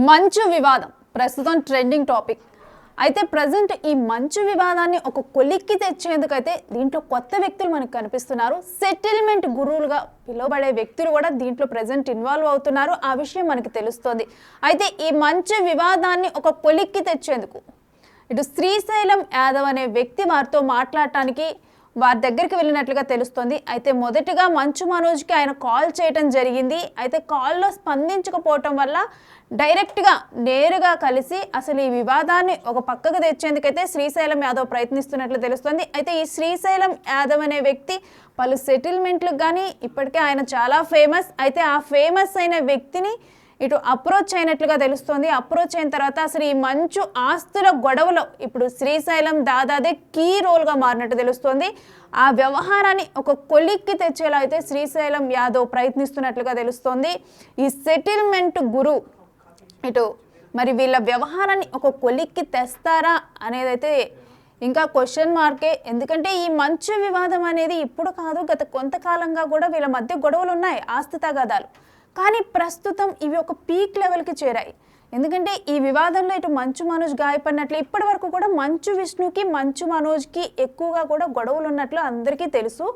మంచు వివాదం ప్రస్తుతం ట్రెండింగ్ టాపిక్. అయితే ప్రజెంట్ ఈ మంచు వివాదాన్ని ఒక కొలిక్కి తెచ్చేందుకైతే దీంట్లో కొత్త వ్యక్తులు మనకు కనిపిస్తున్నారు. సెటిల్మెంట్ గురువులుగా పిలువబడే వ్యక్తులు కూడా దీంట్లో ప్రజెంట్ ఇన్వాల్వ్ అవుతున్నారు. ఆ విషయం మనకి తెలుస్తోంది. అయితే ఈ మంచు వివాదాన్ని ఒక కొలిక్కి తెచ్చేందుకు ఇటు శ్రీశైలం యాదవ్ అనే వ్యక్తి వారితో మాట్లాడటానికి వారి దగ్గరికి వెళ్ళినట్లుగా తెలుస్తోంది. అయితే మొదటిగా మంచు మనోజ్కి ఆయన కాల్ చేయడం జరిగింది. అయితే కాల్లో స్పందించకపోవటం వల్ల డైరెక్ట్గా నేరుగా కలిసి అసలు ఈ వివాదాన్ని ఒక పక్కకు తెచ్చేందుకైతే శ్రీశైలం యాదవ్ ప్రయత్నిస్తున్నట్లు తెలుస్తోంది. అయితే ఈ శ్రీశైలం యాదవ్ అనే వ్యక్తి పలు సెటిల్మెంట్లకు కానీ ఇప్పటికే ఆయన చాలా ఫేమస్. అయితే ఆ ఫేమస్ అయిన వ్యక్తిని ఇటు అప్రోచ్ అయినట్లుగా తెలుస్తోంది. అప్రోచ్ అయిన తర్వాత అసలు ఈ మంచు ఆస్తుల గొడవలో ఇప్పుడు శ్రీశైలం దాదాదే కీ రోల్గా మారినట్టు తెలుస్తోంది. ఆ వ్యవహారాన్ని ఒక కొలిక్కి తెచ్చేలా అయితే శ్రీశైలం యాదవ్ ప్రయత్నిస్తున్నట్లుగా తెలుస్తోంది. ఈ సెటిల్మెంట్ గురు ఇటు మరి వీళ్ళ వ్యవహారాన్ని ఒక కొలిక్కి తెస్తారా అనేదైతే ఇంకా క్వశ్చన్ మార్కే. ఎందుకంటే ఈ మంచు వివాదం అనేది ఇప్పుడు కాదు, గత కొంతకాలంగా కూడా వీళ్ళ మధ్య గొడవలు ఉన్నాయి, ఆస్తి తగాదాలు. కానీ ప్రస్తుతం ఇవి ఒక పీక్ లెవెల్కి చేరాయి. ఎందుకంటే ఈ వివాదంలో ఇటు మంచు మనోజ్ గాయపడినట్లు ఇప్పటి వరకు కూడా మంచు విష్ణుకి మంచు మనోజ్కి ఎక్కువగా కూడా గొడవలు ఉన్నట్లు అందరికీ తెలుసు.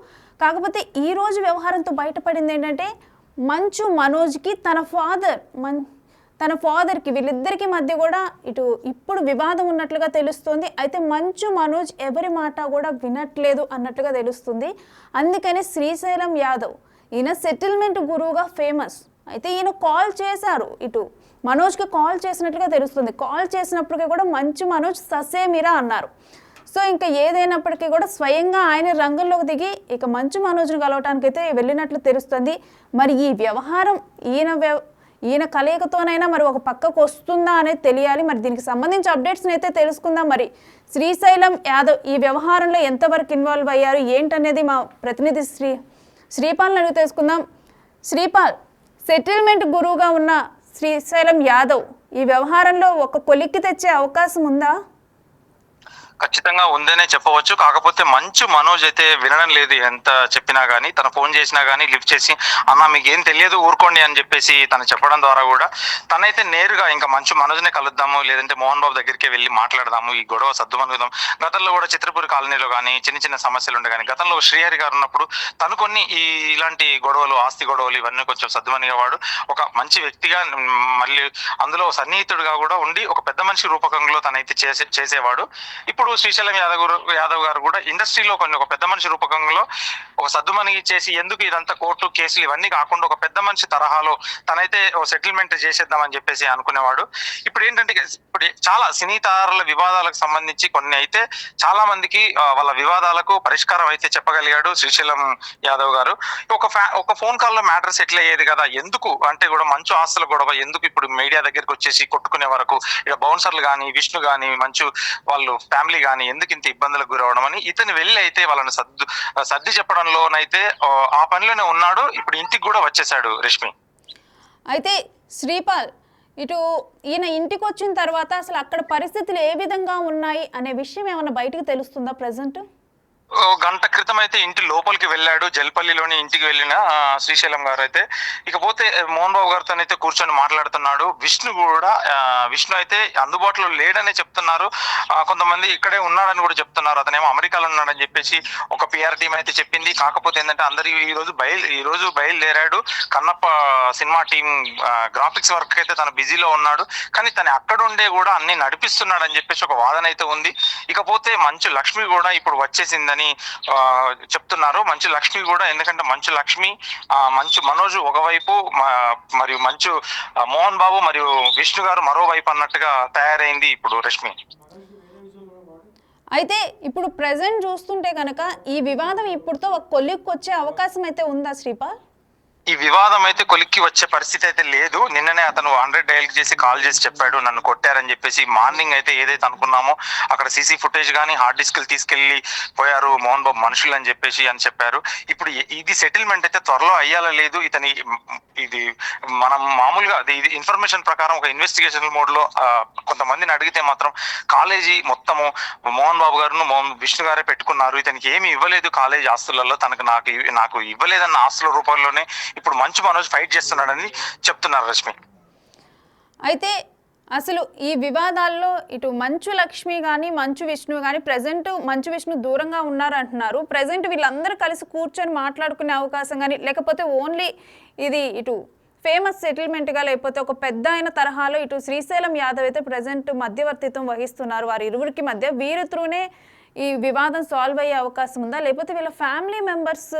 కాకపోతే ఈరోజు వ్యవహారంతో బయటపడింది ఏంటంటే మంచు మనోజ్కి తన ఫాదర్కి వీళ్ళిద్దరికి మధ్య కూడా ఇటు ఇప్పుడు వివాదం ఉన్నట్లుగా తెలుస్తుంది. అయితే మంచు మనోజ్ ఎవరి మాట కూడా వినట్లేదు అన్నట్లుగా తెలుస్తుంది. అందుకని శ్రీశైలం యాదవ్ ఈయన సెటిల్మెంట్ గురువుగా ఫేమస్. అయితే ఈయన కాల్ చేశారు, ఇటు మనోజ్కి కాల్ చేసినట్లుగా తెలుస్తుంది. కాల్ చేసినప్పటికీ కూడా మంచు మనోజ్ ససేమిరా అన్నారు. సో ఇంకా ఏదైనప్పటికీ కూడా స్వయంగా ఆయన రంగంలోకి దిగి ఇక మంచు మనోజ్ని కలవటానికి అయితే వెళ్ళినట్లు తెలుస్తుంది. మరి ఈ వ్యవహారం ఈయన కలయికతోనైనా మరి ఒక పక్కకు వస్తుందా అనేది తెలియాలి. మరి దీనికి సంబంధించి అప్డేట్స్ని అయితే తెలుసుకుందాం. మరి శ్రీశైలం యాదవ్ ఈ వ్యవహారంలో ఎంతవరకు ఇన్వాల్వ్ అయ్యారు ఏంటనేది మా ప్రతినిధి శ్రీపాల్ని అడిగి తెలుసుకుందాం. శ్రీపాల్, సెటిల్మెంట్ గురువుగా ఉన్న శ్రీశైలం యాదవ్ ఈ వ్యవహారంలో ఒక కొలిక్కి తెచ్చే అవకాశం ఉందా? ఖచ్చితంగా ఉందనే చెప్పవచ్చు. కాకపోతే మంచు మనోజ్ అయితే వినడం లేదు. ఎంత చెప్పినా గానీ, తన ఫోన్ చేసినా గానీ లిఫ్ట్ చేసి అన్న మీకు ఏం తెలియదు ఊరుకోండి అని చెప్పేసి తను చెప్పడం ద్వారా కూడా తనైతే నేరుగా ఇంకా మంచు మనోజ్నే కలుద్దాము, లేదంటే మోహన్ బాబు దగ్గరికి వెళ్ళి మాట్లాడదాము, ఈ గొడవ సర్దుమనుగుదాం. గతంలో కూడా చిత్రపూరి కాలనీలో కానీ చిన్న చిన్న సమస్యలు ఉండే కానీ గతంలో శ్రీహరి గారు ఉన్నప్పుడు తను కొన్ని ఇలాంటి గొడవలు, ఆస్తి గొడవలు ఇవన్నీ కొంచెం సర్దుమనిగేవాడు. ఒక మంచి వ్యక్తిగా మళ్ళీ అందులో సన్నిహితుడిగా కూడా ఉండి ఒక పెద్ద మనిషి రూపకంలో తనైతే చేసేవాడు. ఇప్పుడు శ్రీశైలం యాదవ్ గారు కూడా ఇండస్ట్రీలో ఒక పెద్ద మనిషి రూపకంలో ఒక సద్దుమని చేసి ఎందుకు ఇదంతా కోర్టు కేసులు ఇవన్నీ కాకుండా ఒక పెద్ద మనిషి తరహాలో తనైతే సెటిల్మెంట్ చేసేద్దామని చెప్పేసి అనుకునేవాడు. ఇప్పుడు ఏంటంటే ఇప్పుడు చాలా సినీ తారల వివాదాలకు సంబంధించి కొన్ని అయితే చాలా మందికి వాళ్ళ వివాదాలకు పరిష్కారం అయితే చెప్పగలిగాడు శ్రీశైలం యాదవ్ గారు. ఒక ఫోన్ కాల్లో మ్యాటర్ సెటిల్ అయ్యేది కదా, ఎందుకు అంటే కూడా మంచు ఆస్తుల గొడవ ఎందుకు ఇప్పుడు మీడియా దగ్గరికి వచ్చేసి కొట్టుకునే వరకు ఇక బౌన్సర్లు కానీ విష్ణు కానీ మంచు వాళ్ళు ఫ్యామిలీ కానీ ఎందుకు ఇంత ఇబ్బందులకు గురవడం అని ఇతను వెళ్ళి అయితే వాళ్ళని సర్ది చెప్పడంలోనైతే ఆ పనిలోనే ఉన్నాడు. ఇప్పుడు ఇంటికి కూడా వచ్చేసాడు రష్మి. అయితే శ్రీపాల్, ఇటు ఈయన ఇంటికి వచ్చిన తర్వాత అసలు అక్కడ పరిస్థితులు ఏ విధంగా ఉన్నాయి అనే విషయం ఏమైనా బయటకు తెలుస్తుందా ప్రజెంట్? గంట క్రితం అయితే ఇంటి లోపలికి వెళ్ళాడు. జల్పల్లిలోని ఇంటికి వెళ్ళిన శ్రీశైలం గారు అయితే ఇకపోతే మోహన్ బాబు గారితో అయితే కూర్చొని మాట్లాడుతున్నాడు. విష్ణు అయితే అందుబాటులో లేడనే చెప్తున్నారు. కొంతమంది ఇక్కడే ఉన్నాడని కూడా చెప్తున్నారు. అతనేమో అమెరికాలో ఉన్నాడని చెప్పేసి ఒక పిఆర్ టీం అయితే చెప్పింది. కాకపోతే ఏంటంటే అందరు ఈ రోజు బయలుదేరాడు. Kannappa cinema team graphics work అయితే తను బిజీలో ఉన్నాడు. కానీ తను అక్కడ ఉండే కూడా అన్ని నడిపిస్తున్నాడు అని చెప్పేసి ఒక వాదన అయితే ఉంది. ఇకపోతే మంచు లక్ష్మి కూడా ఇప్పుడు వచ్చేసిందని చెప్తున్నారు. మంచు లక్ష్మి కూడా, ఎందుకంటే మంచు లక్ష్మి మంచు మనోజ్ ఒకవైపు మరియు మంచు మోహన్ బాబు మరియు విష్ణు గారు మరోవైపు అన్నట్టుగా తయారైంది ఇప్పుడు రష్మి. అయితే ఇప్పుడు ప్రెజెంట్ చూస్తుంటే కనుక ఈ వివాదం ఇప్పుడుతో ఒక కొలిక్కి వచ్చే అవకాశం అయితే ఉందా శ్రీపాల్? ఈ వివాదం అయితే కొలిక్కి వచ్చే పరిస్థితి అయితే లేదు. నిన్ననే అతను 100 డయల్ చేసి కాల్ చేసి చెప్పాడు నన్ను కొట్టారని చెప్పేసి. మార్నింగ్ అయితే ఏదైతే అనుకున్నామో అక్కడ సీసీ ఫుటేజ్ కానీ హార్డ్ డిస్క్లు తీసుకెళ్లి పోయారు మోహన్ బాబు మనుషులు అని చెప్పారు. ఇప్పుడు ఇది సెటిల్మెంట్ అయితే త్వరలో అయ్యాలా లేదు, ఇది మనం మామూలుగా ఇది ఇన్ఫర్మేషన్ ప్రకారం ఒక ఇన్వెస్టిగేషన్ మోడ్ లో కొంతమందిని అడిగితే మాత్రం కాలేజీ మొత్తము మోహన్ బాబు గారు విష్ణు గారే పెట్టుకున్నారు. ఇతనికి ఏమి ఇవ్వలేదు కాలేజీ ఆస్తులలో, నాకు ఇవ్వలేదన్న ఆస్తుల రూపంలోనే ఇప్పుడు మంచు మనోజ్ ఫైట్ చేస్తున్నాడని చెప్తున్నారు రష్మి. అయితే అసలు ఈ వివాదాల్లో ఇటు మంచు లక్ష్మి కానీ మంచు విష్ణు కానీ ప్రజెంట్ మంచు విష్ణు దూరంగా ఉన్నారు అంటున్నారు. ప్రజెంట్ వీళ్ళందరూ కలిసి కూర్చొని మాట్లాడుకునే అవకాశం కానీ లేకపోతే ఓన్లీ ఇది ఇటు ఫేమస్ సెటిల్మెంట్గా లేకపోతే ఒక పెద్ద అయిన తరహాలో ఇటు శ్రీశైలం యాదవ్ అయితే ప్రజెంట్ మధ్యవర్తిత్వం వహిస్తున్నారు వారి ఇరువురికి మధ్య. వీరి త్రూనే ఈ వివాదం సాల్వ్ అయ్యే అవకాశం ఉందా, లేకపోతే వీళ్ళ ఫ్యామిలీ మెంబర్స్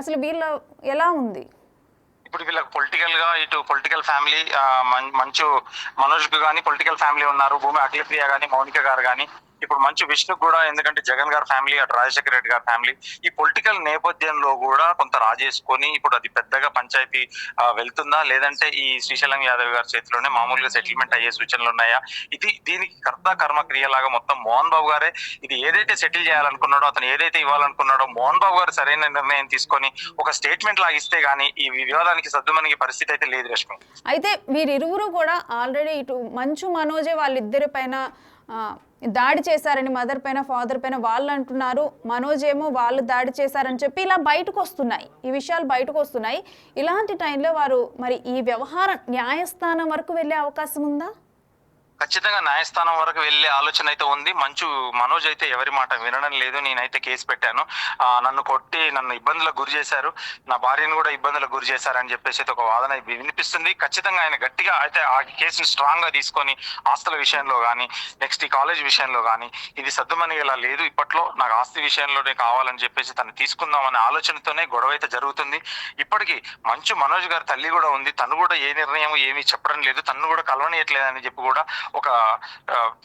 అసలు వీళ్ళ ఎలా ఉంది? ఇప్పుడు వీళ్ళకి పొలిటికల్ గా ఇటు పొలిటికల్ ఫ్యామిలీ మంచు మనోజ్ కు కానీ పొలిటికల్ ఫ్యామిలీ ఉన్నారు. భూమి అఖిలప్రియ కానీ మౌనిక గారు కానీ ఇప్పుడు మంచు విష్ణు కూడా, ఎందుకంటే జగన్ గారి ఫ్యామిలీ అటు రాజశేఖర రెడ్డి గారి ఫ్యామిలీ ఈ పొలిటికల్ నేపథ్యంలో కూడా కొంత రాజేసుకొని ఇప్పుడు అది పెద్దగా పంచాయతీ వెళ్తుందా, లేదంటే ఈ శ్రీశైలం యాదవ్ గారి చేతిలోనే మామూలుగా సెటిల్మెంట్ అయ్యే సూచనలు ఉన్నాయా? దీనికి కర్త కర్మ క్రియలాగా మొత్తం మోహన్ బాబు గారే ఇది ఏదైతే సెటిల్ చేయాలనుకున్నాడో, అతను ఏదైతే ఇవ్వాలనుకున్నాడో మోహన్ బాబు గారు సరైన నిర్ణయం తీసుకొని ఒక స్టేట్మెంట్ లాగా ఇస్తే గానీ ఈ వివాదానికి సద్దుమణిగే పరిస్థితి అయితే లేదు రష్మి. అయితే వీరిరువురు కూడా ఆల్రెడీ ఇటు మంచు మనోజే వాళ్ళిద్దరి పైన దాడి చేశారని మదర్ పైన ఫాదర్ పైన వాళ్ళు అంటున్నారు. మనోజ్ ఏమో వాళ్ళు దాడి చేశారని చెప్పి ఇలా బయటకు వస్తున్నాయి, ఈ విషయాలు బయటకు వస్తున్నాయి. ఇలాంటి టైంలో వారు మరి ఈ వ్యవహారం న్యాయస్థానం వరకు వెళ్ళే అవకాశం ఉందా? ఖచ్చితంగా న్యాయస్థానం వరకు వెళ్లే ఆలోచన అయితే ఉంది. మంచు మనోజ్ అయితే ఎవరి మాట వినడం లేదు. నేనైతే కేసు పెట్టాను, నన్ను కొట్టి నన్ను ఇబ్బందులకు గురి చేశారు, నా భార్యను కూడా ఇబ్బందులకు గురి చేశారని చెప్పేసి అయితే ఒక వాదన వినిపిస్తుంది. ఖచ్చితంగా ఆయన గట్టిగా అయితే ఆ కేసును స్ట్రాంగ్ గా తీసుకొని ఆస్తుల విషయంలో కానీ నెక్స్ట్ ఈ కాలేజ్ విషయంలో కానీ ఇది సద్దుమణిగేలా లేదు, ఇప్పట్లో నాకు ఆస్తి విషయంలోనే కావాలని చెప్పేసి తను తీసుకుందాం అనే ఆలోచనతోనే గొడవ అయితే జరుగుతుంది. ఇప్పటికీ మంచు మనోజ్ గారి తల్లి కూడా ఉంది, తను కూడా ఏ నిర్ణయం ఏమీ చెప్పడం లేదు, తను కూడా కలవనీయట్లేదని చెప్పి కూడా ఒక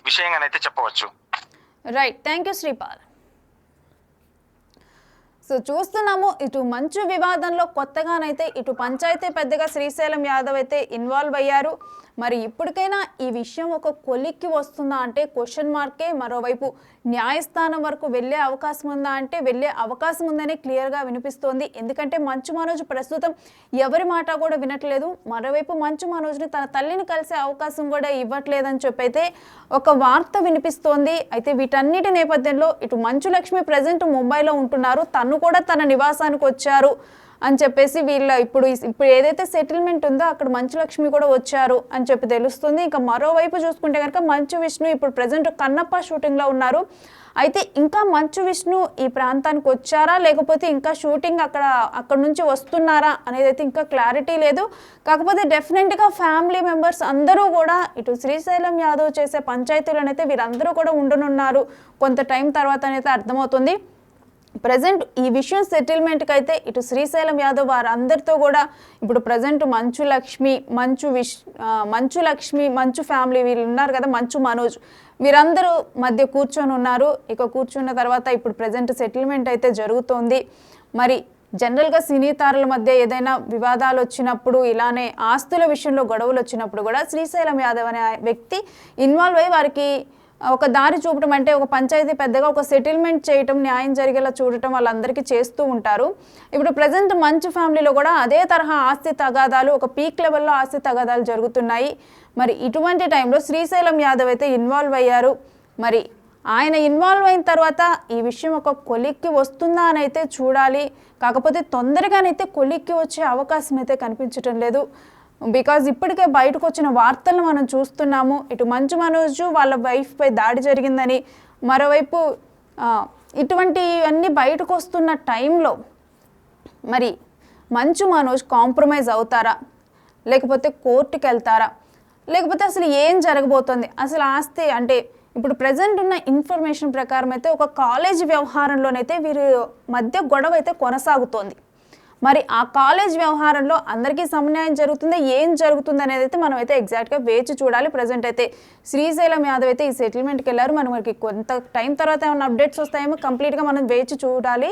విషయంగానైతే చెప్పవచ్చు. Right, thank you Sripal. So చూస్తున్నాము ఇటు మంచు వివాదంలో కొత్తగానైతే ఇటు పంచాయతీ పెద్దగా శ్రీశైలం యాదవ్ అయితే ఇన్వాల్వ్ అయ్యారు. మరి ఇప్పటికైనా ఈ విషయం ఒక కొలిక్కి వస్తుందా అంటే క్వశ్చన్ మార్కే. మరోవైపు న్యాయస్థానం వరకు వెళ్ళే అవకాశం ఉందా అంటే వెళ్ళే అవకాశం ఉందని క్లియర్గా వినిపిస్తోంది. ఎందుకంటే మంచు మనోజ్ ప్రస్తుతం ఎవరి మాట కూడా వినట్లేదు. మరోవైపు మంచు మనోజ్ని తన తల్లిని కలిసే అవకాశం కూడా ఇవ్వట్లేదని చెప్పి అయితే ఒక వార్త వినిపిస్తోంది. అయితే వీటన్నిటి నేపథ్యంలో ఇటు మంచు లక్ష్మి ప్రజెంట్ ముంబైలో ఉంటున్నారు, తను కూడా తన నివాసానికి వచ్చారు అని చెప్పేసి ఇప్పుడు ఏదైతే సెటిల్మెంట్ ఉందో అక్కడ మంచు లక్ష్మి కూడా వచ్చారు అని చెప్పి తెలుస్తుంది. ఇంకా మరోవైపు చూసుకుంటే కనుక మంచు విష్ణు ఇప్పుడు ప్రజెంట్ కన్నప్ప షూటింగ్లో ఉన్నారు. అయితే ఇంకా మంచు విష్ణు ఈ ప్రాంతానికి వచ్చారా లేకపోతే ఇంకా షూటింగ్ అక్కడ నుంచి వస్తున్నారా అనేది అయితే ఇంకా క్లారిటీ లేదు. కాకపోతే డెఫినెట్గా ఫ్యామిలీ మెంబర్స్ అందరూ కూడా ఇటు శ్రీశైలం యాదవ్ చేసే పంచాయతీలోనైతే వీరందరూ కూడా ఉండనున్నారు కొంత టైం తర్వాత అయితే అర్థమవుతుంది. ప్రజెంట్ ఈ విషయం సెటిల్మెంట్కి అయితే ఇటు శ్రీశైలం యాదవ్ వారందరితో కూడా ఇప్పుడు ప్రజెంట్ మంచు లక్ష్మి మంచు ఫ్యామిలీ వీళ్ళు ఉన్నారు కదా, మంచు మనోజ్ వీరందరూ మధ్య కూర్చొని ఉన్నారు. ఇక కూర్చున్న తర్వాత ఇప్పుడు ప్రజెంట్ సెటిల్మెంట్ అయితే జరుగుతోంది. మరి జనరల్గా సినీ తారల మధ్య ఏదైనా వివాదాలు వచ్చినప్పుడు ఇలానే ఆస్తుల విషయంలో గొడవలు వచ్చినప్పుడు కూడా శ్రీశైలం యాదవ్ అనే వ్యక్తి ఇన్వాల్వ్ అయ్యి వారికి ఒక దారి చూపటం, అంటే ఒక పంచాయతీ పెద్దగా ఒక సెటిల్మెంట్ చేయటం, న్యాయం జరిగేలా చూడటం వాళ్ళందరికీ చేస్తూ ఉంటారు. ఇప్పుడు ప్రజెంట్ మంచు ఫ్యామిలీలో కూడా అదే తరహా ఆస్తి తగాదాలు ఒక పీక్ లెవెల్లో ఆస్తి తగాదాలు జరుగుతున్నాయి. మరి ఇటువంటి టైంలో శ్రీశైలం యాదవ్ అయితే ఇన్వాల్వ్ అయ్యారు. మరి ఆయన ఇన్వాల్వ్ అయిన తర్వాత ఈ విషయం ఒక కొలిక్కి వస్తుందా అని అయితే చూడాలి. కాకపోతే తొందరగానైతే కొలిక్కి వచ్చే అవకాశం అయితే కనిపించటం లేదు. బికాజ్ ఇప్పటికే బయటకు వచ్చిన వార్తలను మనం చూస్తున్నాము. ఇటు మంచు మనోజ్ వాళ్ళ వైఫ్పై దాడి జరిగిందని, మరోవైపు ఇటువంటివన్నీ బయటకు వస్తున్న టైంలో మరి మంచు మనోజ్ కాంప్రమైజ్ అవుతారా, లేకపోతే కోర్టుకి వెళ్తారా, లేకపోతే అసలు ఏం జరగబోతోంది? అసలు ఆస్తి అంటే ఇప్పుడు ప్రజెంట్ ఉన్న ఇన్ఫర్మేషన్ ప్రకారం అయితే ఒక కాలేజ్ వ్యవహారంలోనైతే వీరి మధ్య గొడవ అయితే కొనసాగుతోంది. మరి ఆ కాలేజ్ వ్యవహారంలో అందరికీ సమన్యాయం జరుగుతుందా, ఏం జరుగుతుంది అనేది అయితే మనం అయితే ఎగ్జాక్ట్గా వేచి చూడాలి. ప్రజెంట్ అయితే శ్రీశైలం యాదవ్ అయితే ఈ సెటిల్మెంట్కి వెళ్ళారు. మనకి కొంత టైం తర్వాత ఏమైనా అప్డేట్స్ వస్తాయేమో కంప్లీట్గా మనం వేచి చూడాలి.